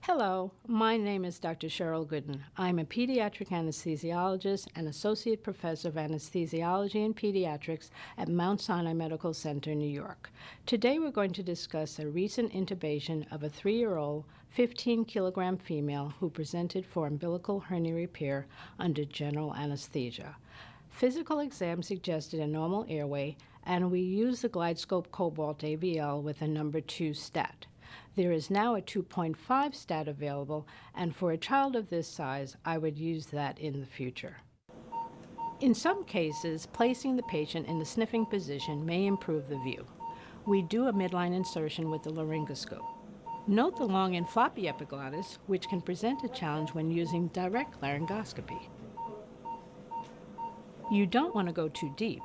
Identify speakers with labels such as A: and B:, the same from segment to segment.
A: Hello, my name is Dr. Cheryl Gooden. I'm a pediatric anesthesiologist and associate professor of anesthesiology and pediatrics at Mount Sinai Medical Center, New York. Today we're going to discuss a recent intubation of a 3-year-old, 15-kilogram female who presented for umbilical hernia repair under general anesthesia. Physical exam suggested a normal airway, and we used the GlideScope AVL with a number 2 stat. There is now a 2.5 stat available, and for a child of this size, I would use that in the future. In some cases, placing the patient in the sniffing position may improve the view. We do a midline insertion with the laryngoscope. Note the long and floppy epiglottis, which can present a challenge when using direct laryngoscopy. You don't want to go too deep,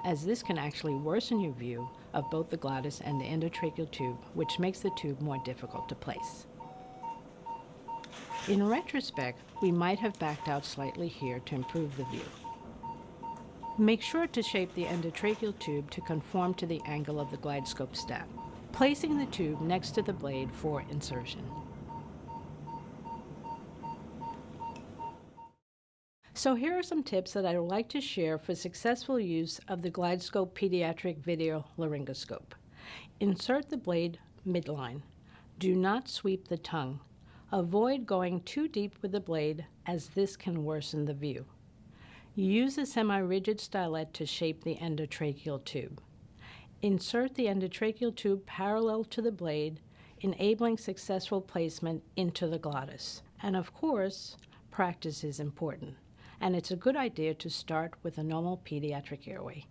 A: as this can actually worsen your view of both the glottis and the endotracheal tube, which makes the tube more difficult to place. In retrospect, we might have backed out slightly here to improve the view. Make sure to shape the endotracheal tube to conform to the angle of the GlideScope stat, placing the tube next to the blade for insertion. So here are some tips that I would like to share for successful use of the GlideScope Pediatric Video Laryngoscope. Insert the blade midline. Do not sweep the tongue. Avoid going too deep with the blade, as this can worsen the view. Use a semi-rigid stylet to shape the endotracheal tube. Insert the endotracheal tube parallel to the blade, enabling successful placement into the glottis. And of course, practice is important, and it's a good idea to start with a normal pediatric airway.